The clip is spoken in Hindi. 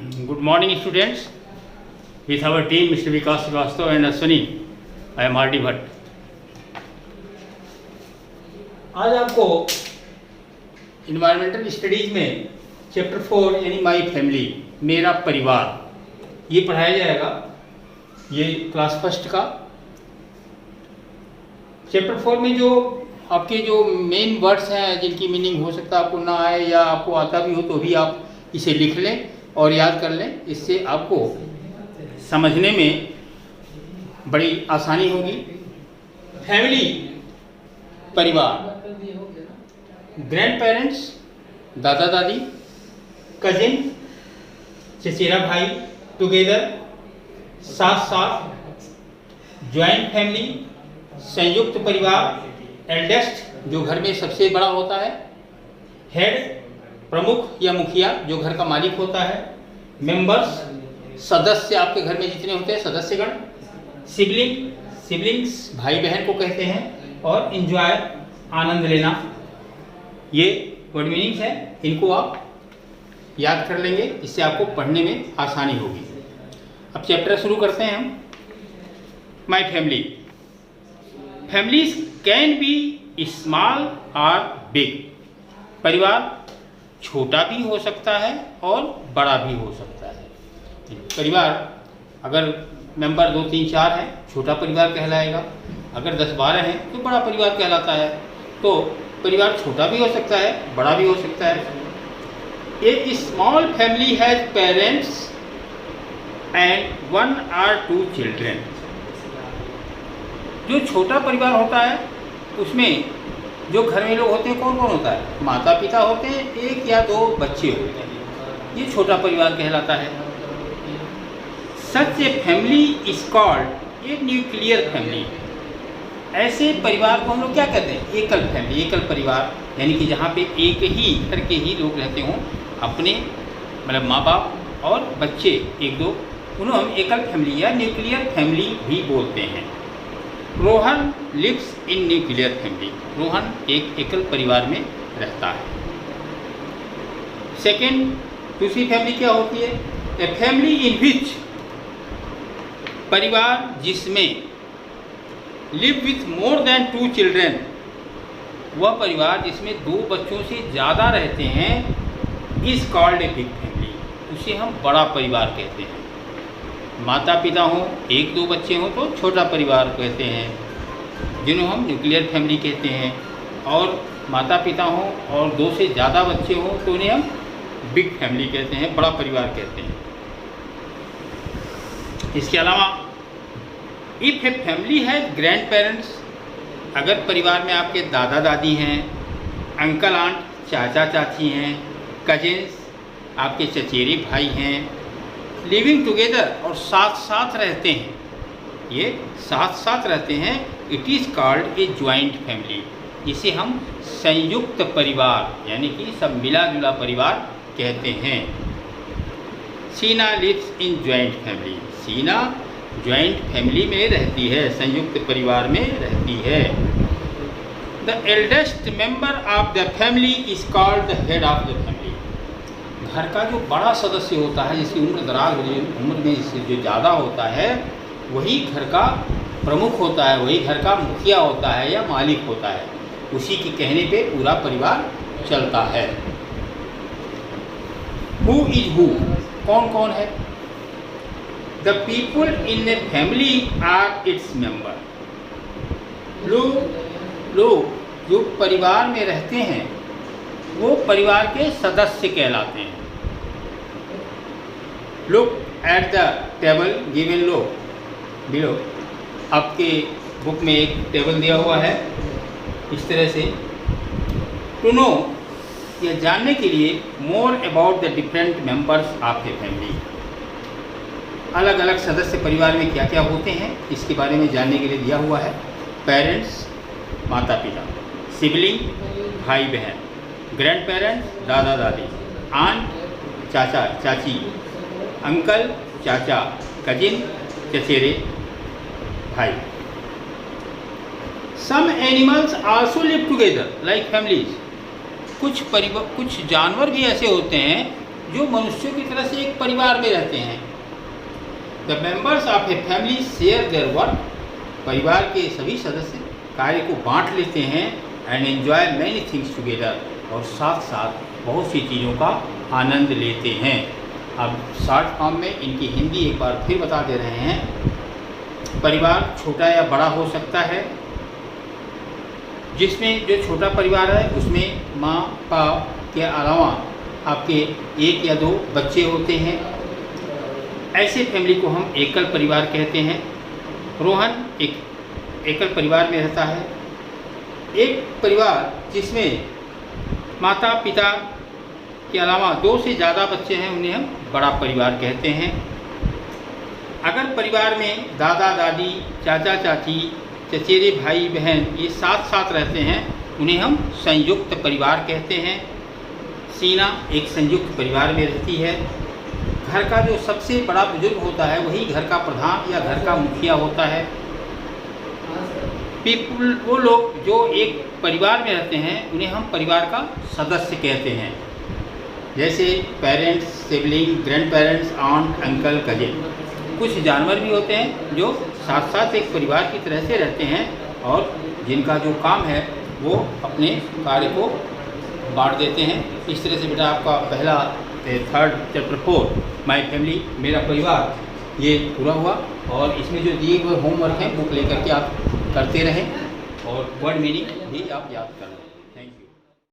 Good morning, students. With our team, Mr. Vikas Srivastava and Ashwini, I am R.D. Bhatt. आज आपको इन्वायरमेंटल स्टडीज में चैप्टर 4 यानी माई फैमिली, मेरा परिवार, ये पढ़ाया जाएगा। ये क्लास फर्स्ट का चैप्टर 4 में जो आपके जो मेन वर्ड्स हैं जिनकी मीनिंग हो सकता है आपको ना आए या आपको आता भी हो तो भी आप इसे लिख लें और याद कर लें। इससे आपको समझने में बड़ी आसानी होगी। फैमिली, परिवार, ग्रैंड पेरेंट्स, दादा दादी, कजिन, चचेरा भाई, टुगेदर, साथ साथ, ज्वाइंट फैमिली, संयुक्त परिवार, एल्डेस्ट जो घर में सबसे बड़ा होता है, हेड प्रमुख या मुखिया जो घर का मालिक होता है, मेंबर्स सदस्य आपके घर में जितने होते हैं सदस्यगण, सिबलिंग्स भाई बहन को कहते हैं, और एंजॉय आनंद लेना। ये वर्ड मीनिंग्स हैं, इनको आप याद कर लेंगे, इससे आपको पढ़ने में आसानी होगी। अब चैप्टर शुरू करते हैं हम। My family. Families can be small और बिग। परिवार छोटा भी हो सकता है और बड़ा भी हो सकता है। परिवार अगर मेंबर 2, 3, 4 हैं छोटा परिवार कहलाएगा, अगर 10-12 हैं तो बड़ा परिवार कहलाता है। तो परिवार छोटा भी हो सकता है, बड़ा भी हो सकता है। A small family has parents and 1 or 2 children. जो छोटा परिवार होता है उसमें जो घर में लोग होते हैं कौन कौन होता है? माता पिता होते हैं, 1 या 2 बच्चे होते हैं, ये छोटा परिवार कहलाता है। Such a family is called a nuclear family. ऐसे परिवार को हम लोग क्या कहते हैं? एकल फैमिली, एकल परिवार, यानी कि जहाँ पे एक ही घर के ही लोग रहते हों, अपने मतलब माँ बाप और बच्चे 1-2, उन्हें हम एकल फैमिली या न्यूक्लियर फैमिली भी बोलते हैं। Rohan lives in nuclear family. Rohan एक एकल परिवार में रहता है। सेकेंड, दूसरी फैमिली क्या होती है? ए फैमिली इन विच, परिवार जिसमें live with more than 2 children, वह परिवार जिसमें 2 बच्चों से ज़्यादा रहते हैं, is called a big family, उसे हम बड़ा परिवार कहते हैं। माता पिता हों, 1-2 बच्चे हों तो छोटा परिवार कहते हैं, जिन्हें हम न्यूक्लियर फैमिली कहते हैं। और माता पिता हों और 2 से ज़्यादा बच्चे हों तो उन्हें हम बिग फैमिली कहते हैं, बड़ा परिवार कहते हैं। इसके अलावा इफ़ ए फैमिली है ग्रैंड पेरेंट्स, अगर परिवार में आपके दादा दादी हैं, अंकल आंट चाचा चाची हैं, कजिन्स आपके चचेरे भाई हैं, लिविंग टुगेदर और साथ साथ रहते हैं, ये साथ साथ रहते हैं, it is called a joint family, जिसे हम संयुक्त परिवार यानी कि सब मिला जुला परिवार कहते हैं। सीना लिव्स इन ज्वाइंट फैमिली। सीना ज्वाइंट फैमिली में रहती है, संयुक्त परिवार में रहती है। The eldest member of the family is called the head of the family. घर का जो बड़ा सदस्य होता है, जिसकी उम्र दराज उम्र में जो ज़्यादा होता है, वही घर का प्रमुख होता है, वही घर का मुखिया होता है या मालिक होता है। उसी के कहने पे पूरा परिवार चलता है। हु इज हु, कौन कौन है? The people in a family are its member. लोग जो परिवार में रहते हैं वो परिवार के सदस्य कहलाते हैं। Look at the table given low below. आपके बुक में एक टेबल दिया हुआ है इस तरह से। टू नो, यह जानने के लिए, more about the different members of a family, अलग अलग सदस्य परिवार में क्या क्या होते हैं इसके बारे में जानने के लिए दिया हुआ है। पेरेंट्स माता पिता, सिबलिंग भाई बहन, ग्रैंड पेरेंट्स दादा दादी, आंट चाचा चाची, अंकल चाचा, कजिन चचेरे भाई। Some animals also live together like families. कुछ जानवर भी ऐसे होते हैं जो मनुष्यों की तरह से एक परिवार में रहते हैं। The members of a family share their work, परिवार के सभी सदस्य कार्य को बांट लेते हैं and enjoy many things together, और साथ साथ बहुत सी चीज़ों का आनंद लेते हैं। अब शॉर्ट फॉर्म में इनकी हिंदी एक बार फिर बता दे रहे हैं। परिवार छोटा या बड़ा हो सकता है, जिसमें जो छोटा परिवार है उसमें माँ बाप के अलावा आपके 1 या 2 बच्चे होते हैं। ऐसे फैमिली को हम एकल परिवार कहते हैं। रोहन एक एकल परिवार में रहता है। एक परिवार जिसमें माता पिता के अलावा 2 से ज़्यादा बच्चे हैं उन्हें हम बड़ा परिवार कहते हैं। अगर परिवार में दादा दादी, चाचा चाची, चचेरे भाई बहन ये साथ साथ रहते हैं उन्हें हम संयुक्त परिवार कहते हैं। सीना एक संयुक्त परिवार में रहती है। घर का जो सबसे बड़ा बुजुर्ग होता है वही घर का प्रधान या घर का मुखिया होता है। पीपल वो लोग जो एक परिवार में रहते हैं उन्हें हम परिवार का सदस्य कहते हैं, जैसे parents, sibling, grandparents, aunt, uncle, cousin. कुछ जानवर भी होते हैं जो साथ साथ एक परिवार की तरह से रहते हैं और जिनका जो काम है वो अपने कार्य को बांट देते हैं। इस तरह से बेटा आपका पहला 3rd चैप्टर 4 माय फैमिली, मेरा परिवार, ये पूरा हुआ। और इसमें जो दिए हुए होमवर्क हैं बुक लेकर के आप करते रहें और वर्ड मीनिंग भी आप याद कर लें।